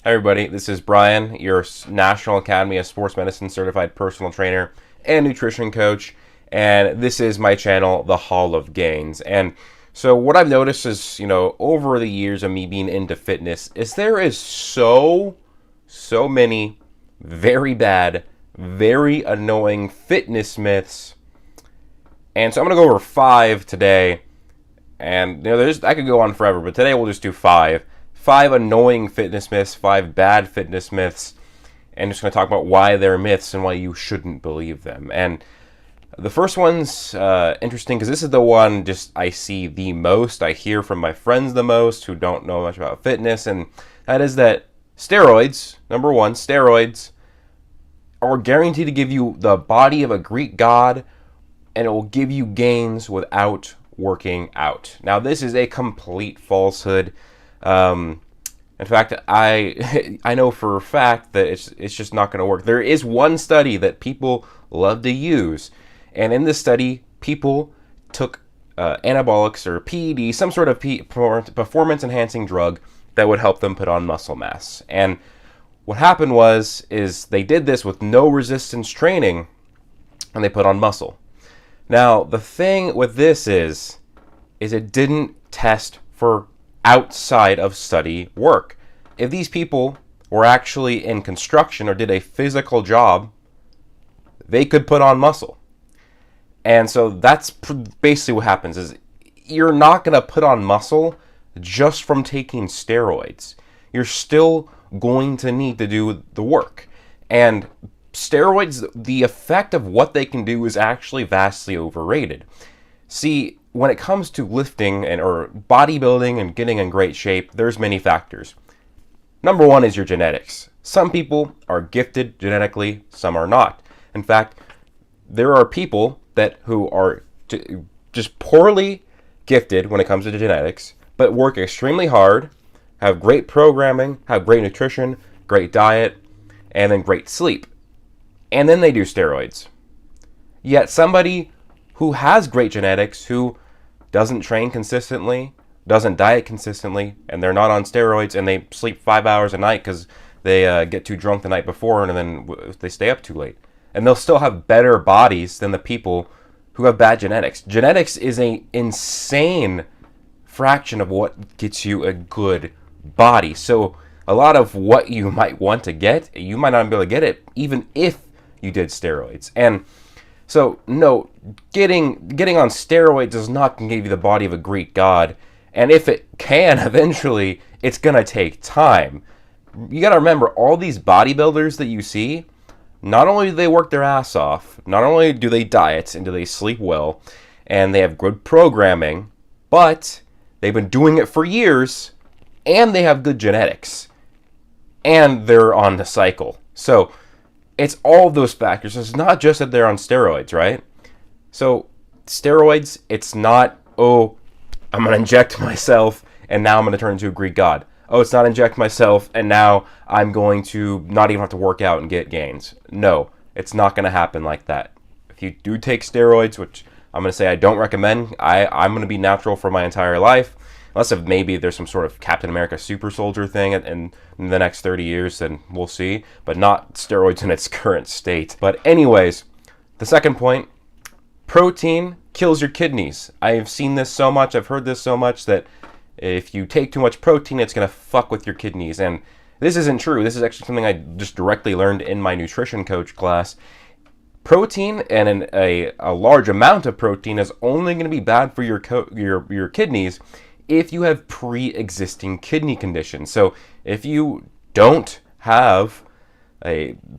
Hi everybody, this is Brian, your National Academy of Sports Medicine certified personal trainer and nutrition coach, and this is my channel, The Hall of Gains. And so what I've noticed is, over the years of me being into fitness, is there is so many very bad, very annoying fitness myths. And so I'm going to go over 5 today, and I could go on forever, but today we'll just do 5. 5 annoying fitness myths, 5 bad fitness myths, and just going to talk about why they're myths and why you shouldn't believe them. And the first one's interesting because this is the one I see the most, I hear from my friends the most who don't know much about fitness, and that is that steroids, number one, steroids are guaranteed to give you the body of a Greek god, and it will give you gains without working out. Now, this is a complete falsehood. In fact, I know for a fact that it's just not going to work. There is one study that people love to use, and in this study, people took anabolics or PED, some sort of performance-enhancing drug that would help them put on muscle mass. And what happened is they did this with no resistance training, and they put on muscle. Now, the thing with this is it didn't test for outside of study work. If these people were actually in construction or did a physical job, they could put on muscle. And so that's basically what happens is you're not going to put on muscle just from taking steroids. You're still going to need to do the work. And steroids, the effect of what they can do is actually vastly overrated. See, when it comes to lifting or bodybuilding and getting in great shape, there's many factors. Number one is your genetics. Some people are gifted genetically, some are not. In fact, there are people who are just poorly gifted when it comes to genetics, but work extremely hard, have great programming, have great nutrition, great diet, and then great sleep. And then they do steroids. Yet somebody who has great genetics, who doesn't train consistently, doesn't diet consistently, and they're not on steroids, and they sleep 5 hours a night because they get too drunk the night before, and then they stay up too late. And they'll still have better bodies than the people who have bad genetics. Genetics is an insane fraction of what gets you a good body. So a lot of what you might want to get, you might not be able to get it, even if you did steroids. And so, no, getting on steroids is not going to give you the body of a Greek god. And if it can, eventually, it's going to take time. You got to remember, all these bodybuilders that you see, not only do they work their ass off, not only do they diet and do they sleep well, and they have good programming, but they've been doing it for years, and they have good genetics. And they're on the cycle. So it's all of those factors. It's not just that they're on steroids, right? So steroids, it's not, I'm going to inject myself and now I'm going to turn into a Greek god. Oh, it's not inject myself and now I'm going to not even have to work out and get gains. No, it's not going to happen like that. If you do take steroids, which I'm going to say I don't recommend, I'm going to be natural for my entire life. Unless if maybe there's some sort of Captain America super soldier thing in the next 30 years, then we'll see. But not steroids in its current state. But anyways, the second point, protein kills your kidneys. I've seen this so much, I've heard this so much that if you take too much protein, it's going to fuck with your kidneys. And this isn't true. This is actually something I just directly learned in my nutrition coach class. Protein and a large amount of protein is only going to be bad for your kidneys if you have pre-existing kidney conditions. So if you don't have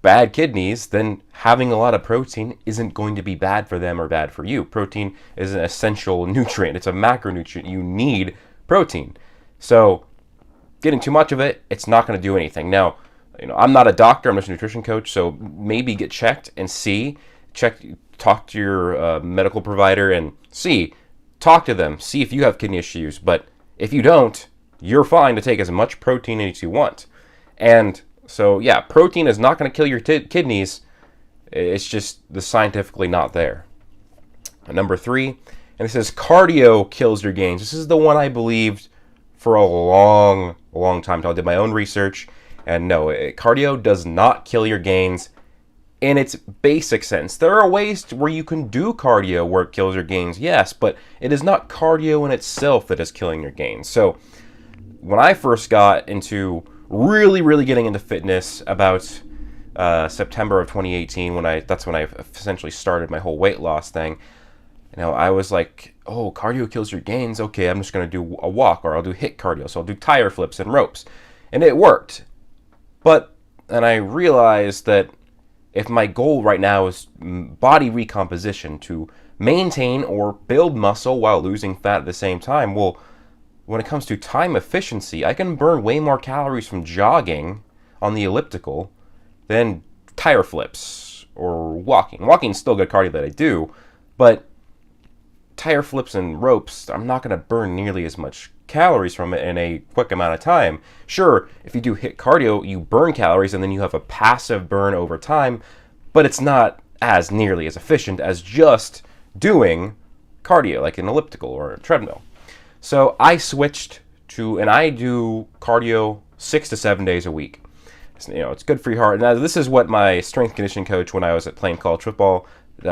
bad kidneys, then having a lot of protein isn't going to be bad for them or bad for you. Protein is an essential nutrient. It's a macronutrient. You need protein. So getting too much of it, it's not going to do anything. Now, I'm not a doctor. I'm just a nutrition coach. So maybe get checked and talk to your medical provider and talk to them, see if you have kidney issues. But if you don't, you're fine to take as much protein as you want. And so, yeah, protein is not going to kill your kidneys. It's just scientifically not there. Number 3, and this is cardio kills your gains. This is the one I believed for a long time until I did my own research. And no, cardio does not kill your gains in its basic sense. There are ways where you can do cardio where it kills your gains, yes, but it is not cardio in itself that is killing your gains. So when I first got into really getting into fitness about September of 2018, that's when I essentially started my whole weight loss thing. I was like, oh, cardio kills your gains. Okay, I'm just going to do a walk, or I'll do HIIT cardio. So I'll do tire flips and ropes. And it worked. And I realized that if my goal right now is body recomposition, to maintain or build muscle while losing fat at the same time, well, when it comes to time efficiency, I can burn way more calories from jogging on the elliptical than tire flips or walking. Walking's still good cardio that I do, but tire flips and ropes, I'm not going to burn nearly as much calories from it in a quick amount of time. Sure, if you do HIIT cardio, you burn calories and then you have a passive burn over time, but it's not as nearly as efficient as just doing cardio, like an elliptical or a treadmill. So I switched to, and I do cardio 6 to 7 days a week. It's good for your heart. Now, this is what my strength conditioning coach when I was playing college football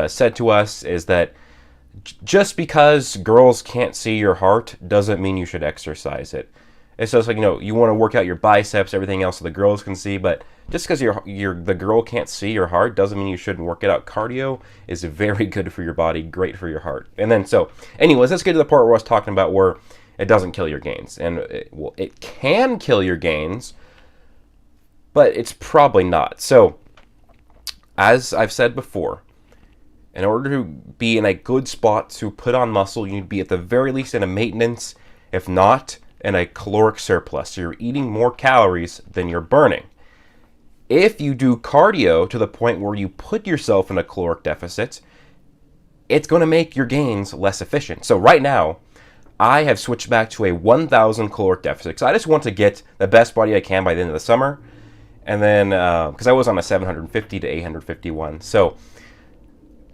said to us, is that just because girls can't see your heart doesn't mean you should exercise it. It's just like, you want to work out your biceps, everything else so the girls can see, but just because the girl can't see your heart doesn't mean you shouldn't work it out. Cardio is very good for your body, great for your heart. And then, anyways, let's get to the part where I was talking about where it doesn't kill your gains. And it can kill your gains, but it's probably not. So, as I've said before, in order to be in a good spot to put on muscle, you need to be at the very least in a maintenance, if not in a caloric surplus. So you're eating more calories than you're burning. If you do cardio to the point where you put yourself in a caloric deficit, it's going to make your gains less efficient. So right now, I have switched back to a 1,000 caloric deficit. So I just want to get the best body I can by the end of the summer. And then, because I was on a 750 to 851. So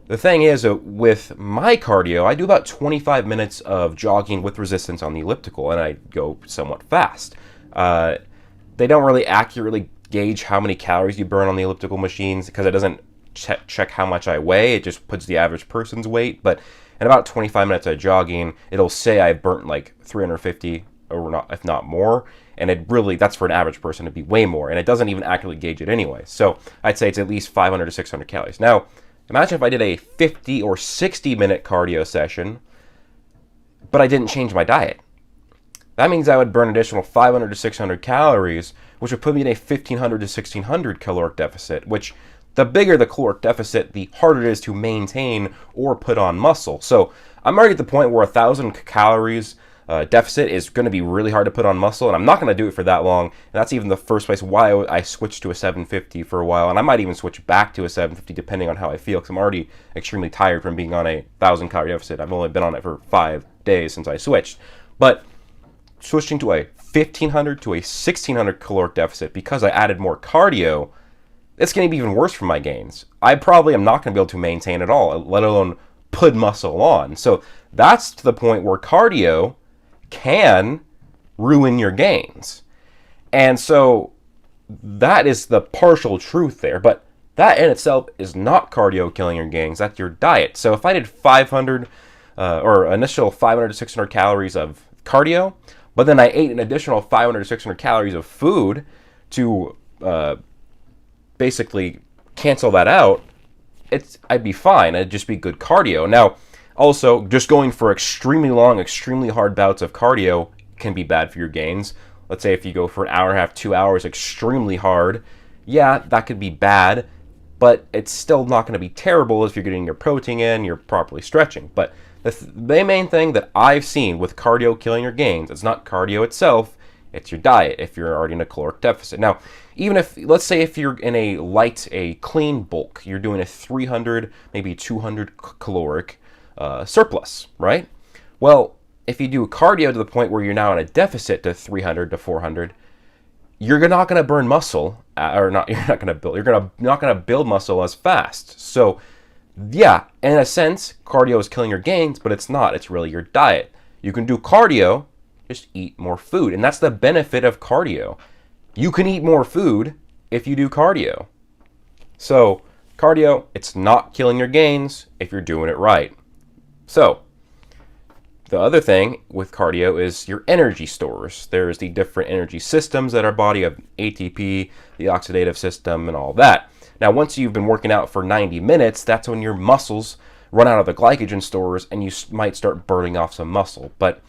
the thing is, with my cardio, I do about 25 minutes of jogging with resistance on the elliptical, and I go somewhat fast. They don't really accurately gauge how many calories you burn on the elliptical machines because it doesn't check how much I weigh. It just puts the average person's weight. But in about 25 minutes of jogging, it'll say I've burnt like 350 or not, if not more. And that's for an average person to be way more. And it doesn't even accurately gauge it anyway. So I'd say it's at least 500 to 600 calories. Now, imagine if I did a 50 or 60 minute cardio session, but I didn't change my diet. That means I would burn an additional 500 to 600 calories, which would put me in a 1,500 to 1,600 caloric deficit, which the bigger the caloric deficit, the harder it is to maintain or put on muscle. So I'm already at the point where 1,000 calories deficit is going to be really hard to put on muscle, and I'm not going to do it for that long. And that's even the first place why I switched to a 750 for a while, and I might even switch back to a 750 depending on how I feel, because I'm already extremely tired from being on a 1,000 calorie deficit. I've only been on it for 5 days since I switched. But switching to a 1,500 to a 1,600 caloric deficit because I added more cardio, it's going to be even worse for my gains. I probably am not going to be able to maintain at all, let alone put muscle on. So that's to the point where cardio can ruin your gains. And so that is the partial truth there. But that in itself is not cardio killing your gains. That's your diet. So if I did 500 or initial 500 to 600 calories of cardio, but then I ate an additional 500 to 600 calories of food to basically cancel that out, I'd be fine. It'd just be good cardio. Now, also, just going for extremely long, extremely hard bouts of cardio can be bad for your gains. Let's say if you go for an hour and a half, 2 hours, extremely hard, yeah, that could be bad, but it's still not going to be terrible if you're getting your protein in, you're properly stretching. But the main thing that I've seen with cardio killing your gains, it's not cardio itself, it's your diet if you're already in a caloric deficit. Now, even if, let's say if you're in a clean bulk, you're doing a 300, maybe 200 caloric surplus, right? Well, if you do cardio to the point where you're now in a deficit to 300 to 400, you're not going to burn muscle, you're not going to build muscle as fast. So, yeah, in a sense, cardio is killing your gains, but it's not. It's really your diet. You can do cardio, just eat more food, and that's the benefit of cardio. you can eat more food if you do cardio. So cardio, it's not killing your gains if you're doing it right. So the other thing with cardio is your energy stores. There's the different energy systems that our body have, ATP, the oxidative system, and all that. Now, once you've been working out for 90 minutes, that's when your muscles run out of the glycogen stores and you might start burning off some muscle. But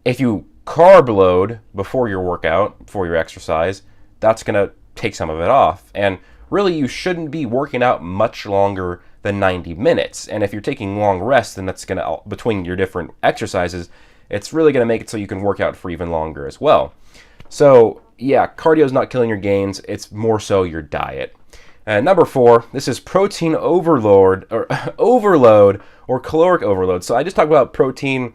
if you carb load before your workout, before your exercise, that's going to take some of it off. And really, you shouldn't be working out much longer than 90 minutes. And if you're taking long rests, then that's going to, between your different exercises, it's really going to make it so you can work out for even longer as well. So yeah, cardio is not killing your gains. It's more so your diet. Number 4, this is protein overload or caloric overload. So I just talked about protein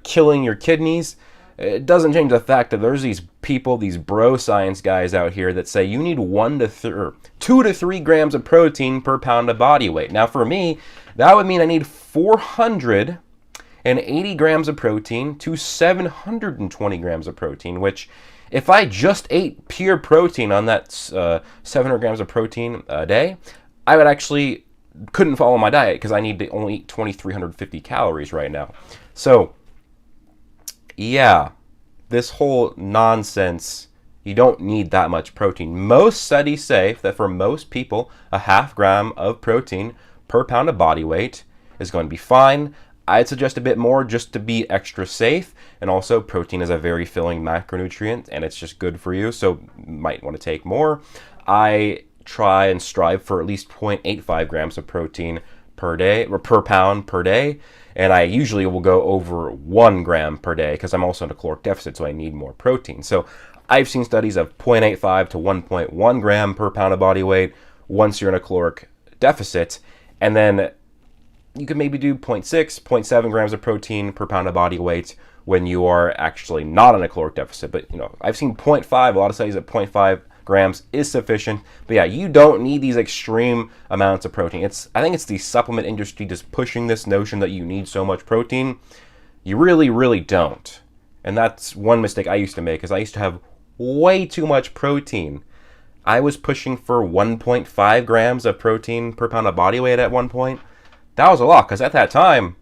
killing your kidneys. It doesn't change the fact that there's these people, these bro science guys out here that say you need 2 to 3 grams of protein per pound of body weight. Now for me, that would mean I need 480 grams of protein to 720 grams of protein, which if I just ate pure protein on that 700 grams of protein a day, I would actually couldn't follow my diet because I need to only eat 2,350 calories right now. So yeah, this whole nonsense, you don't need that much protein. Most studies say that for most people, a half gram of protein per pound of body weight is going to be fine. I'd suggest a bit more just to be extra safe. And also, protein is a very filling macronutrient, and it's just good for you, so you might want to take more. I try and strive for at least 0.85 grams of protein per day, or per pound per day. And I usually will go over 1 gram per day because I'm also in a caloric deficit, so I need more protein. So I've seen studies of 0.85 to 1.1 gram per pound of body weight once you're in a caloric deficit. And then you could maybe do 0.6, 0.7 grams of protein per pound of body weight when you are actually not in a caloric deficit. But, I've seen 0.5, a lot of studies at 0.5 grams is sufficient. But yeah, you don't need these extreme amounts of protein. I think it's the supplement industry just pushing this notion that you need so much protein. You really, really don't. And that's one mistake I used to make, is I used to have way too much protein. I was pushing for 1.5 grams of protein per pound of body weight at one point. That was a lot, because at that time,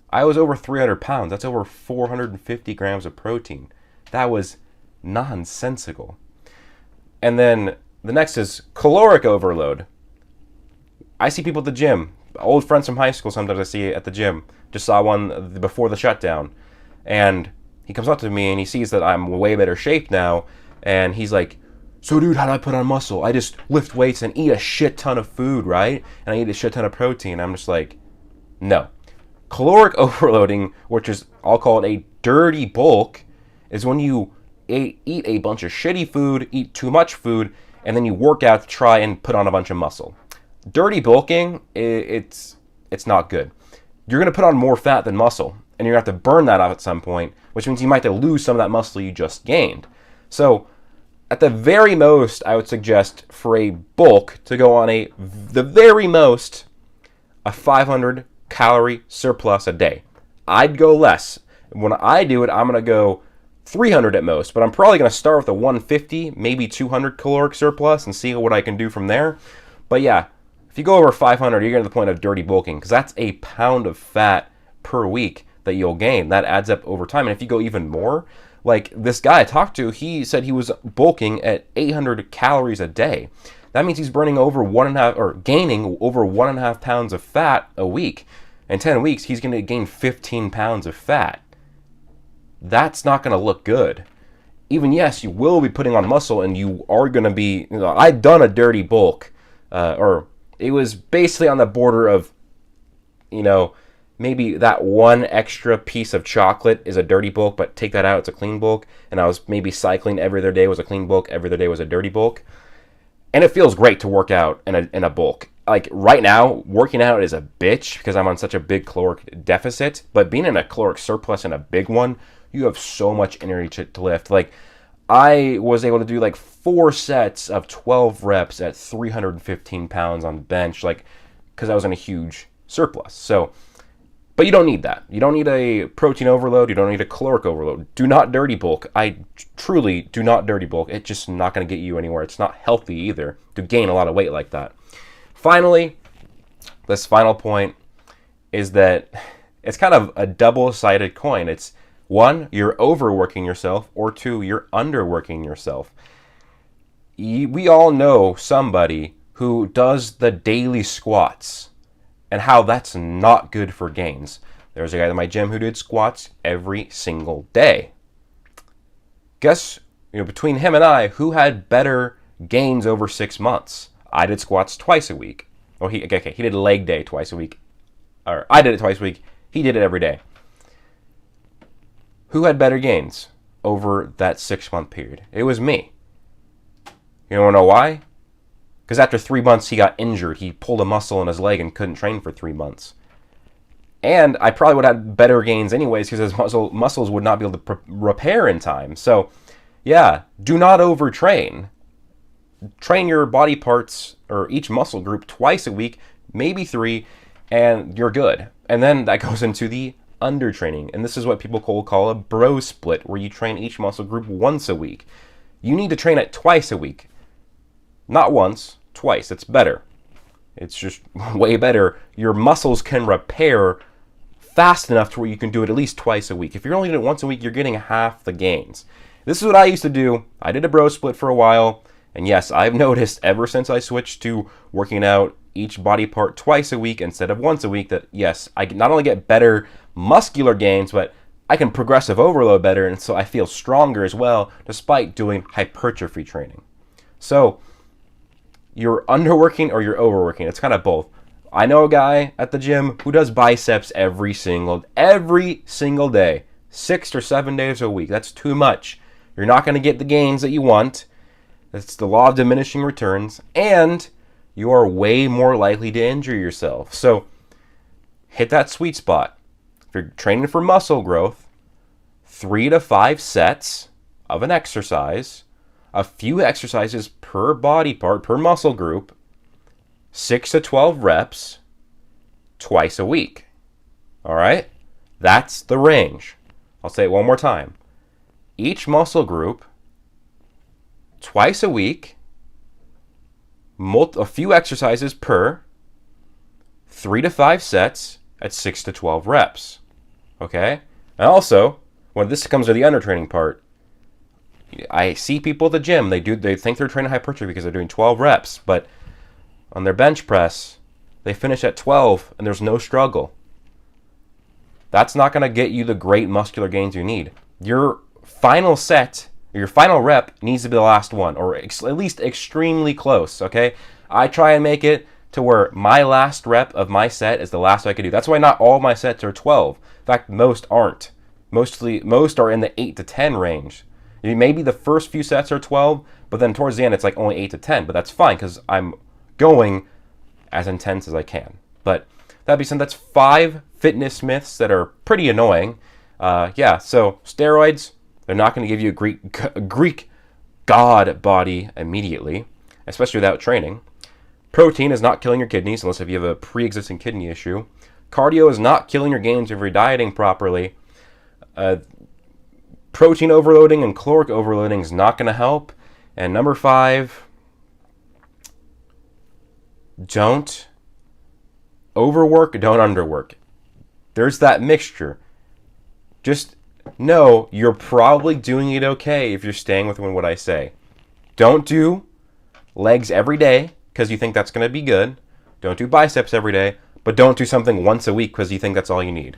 I was over 300 pounds. That's over 450 grams of protein. That was nonsensical. And then the next is caloric overload. I see people at the gym. Old friends from high school sometimes I see at the gym. Just saw one before the shutdown. And he comes up to me and he sees that I'm way better shape now. And he's like, so dude, how do I put on muscle? I just lift weights and eat a shit ton of food, right? And I eat a shit ton of protein. I'm just like, no. Caloric overloading, which is, I'll call it a dirty bulk, is when you eat a bunch of shitty food, eat too much food, and then you work out to try and put on a bunch of muscle. Dirty bulking, it's not good. You're going to put on more fat than muscle, and you're going to have to burn that off at some point, which means you might have to lose some of that muscle you just gained. So at the very most, I would suggest for a bulk to go on the very most, a 500 calorie surplus a day. I'd go less. When I do it, I'm going to go 300 at most, but I'm probably going to start with a 150, maybe 200 caloric surplus and see what I can do from there. But yeah, if you go over 500, you're getting to the point of dirty bulking, because that's a pound of fat per week that you'll gain. That adds up over time. And if you go even more, like this guy I talked to, he said he was bulking at 800 calories a day. That means he's burning over gaining over 1.5 pounds of fat a week. In 10 weeks, he's going to gain 15 pounds of fat. That's not going to look good. Even yes, you will be putting on muscle, and you are going to be. I've done a dirty bulk, or it was basically on the border of, maybe that one extra piece of chocolate is a dirty bulk, but take that out, it's a clean bulk. And I was maybe cycling every other day was a clean bulk, every other day was a dirty bulk. And it feels great to work out in a bulk. Like right now, working out is a bitch because I'm on such a big caloric deficit. But being in a caloric surplus and a big one, you have so much energy to lift. Like I was able to do like 4 sets of 12 reps at 315 pounds on bench, like because I was in a huge surplus. So But you don't need that. You don't need a protein overload. You don't need a caloric overload. Do not dirty bulk. I truly do not dirty bulk. It's just not going to get you anywhere. It's not healthy either to gain a lot of weight like that. Finally, this final point is that it's kind of a double-sided coin. It's one, you're overworking yourself, or two, you're underworking yourself. We all know somebody who does the daily squats and how that's not good for gains. There's a guy in my gym who did squats every single day. Guess, between him and I, who had better gains over 6 months? I did squats twice a week. Or he did leg day twice a week. Or I did it twice a week. He did it every day. Who had better gains over that 6-month period? It was me. You want to know why? Because after 3 months, he got injured. He pulled a muscle in his leg and couldn't train for 3 months. And I probably would have had better gains anyways because his muscles would not be able to repair in time. So, yeah, do not overtrain. Train your body parts or each muscle group twice a week, maybe 3, and you're good. And then that goes into the undertraining. And this is what people call a bro split, where you train each muscle group once a week. You need to train it twice a week. Not once, twice. It's better. It's just way better. Your muscles can repair fast enough to where you can do it at least twice a week. If you're only doing it once a week, you're getting half the gains. This is what I used to do. I did a bro split for a while. And yes, I've noticed ever since I switched to working out each body part twice a week instead of once a week that, yes, I not only get better muscular gains, but I can progressive overload better. And so I feel stronger as well, despite doing hypertrophy training. So, you're underworking or you're overworking. It's kind of both. I know a guy at the gym who does biceps every single day, 6 or 7 days a week. That's too much. You're not going to get the gains that you want. It's the law of diminishing returns, and you are way more likely to injure yourself. So hit that sweet spot. If you're training for muscle growth, 3 to 5 sets of an exercise, a few exercises per body part, per muscle group, 6 to 12 reps, twice a week. All right? That's the range. I'll say it one more time. Each muscle group, twice a week, a few exercises per, 3 to 5 sets at 6 to 12 reps. Okay? And also, when this comes to the undertraining part, I see people at the gym, they think they're training hypertrophy because they're doing 12 reps, but on their bench press, they finish at 12 and there's no struggle. That's not going to get you the great muscular gains you need. Your final set, your final rep needs to be the last one, or at least extremely close, okay? I try and make it to where my last rep of my set is the last I can do. That's why not all my sets are 12. In fact, most aren't. Most are in the 8 to 10 range. Maybe the first few sets are 12, but then towards the end it's like only 8 to 10. But that's fine because I'm going as intense as I can. But that being said, that's 5 fitness myths that are pretty annoying. So steroids, they're not going to give you a Greek god body immediately, especially without training. Protein is not killing your kidneys unless if you have a pre-existing kidney issue. Cardio is not killing your gains if you're dieting properly. Protein overloading and caloric overloading is not going to help. And number 5, don't overwork, don't underwork. There's that mixture. Just know you're probably doing it okay if you're staying within what I say. Don't do legs every day because you think that's going to be good. Don't do biceps every day, but don't do something once a week because you think that's all you need.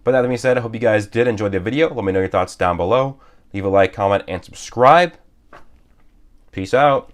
But that being said, I hope you guys did enjoy the video. Let me know your thoughts down below. Leave a like, comment, and subscribe. Peace out.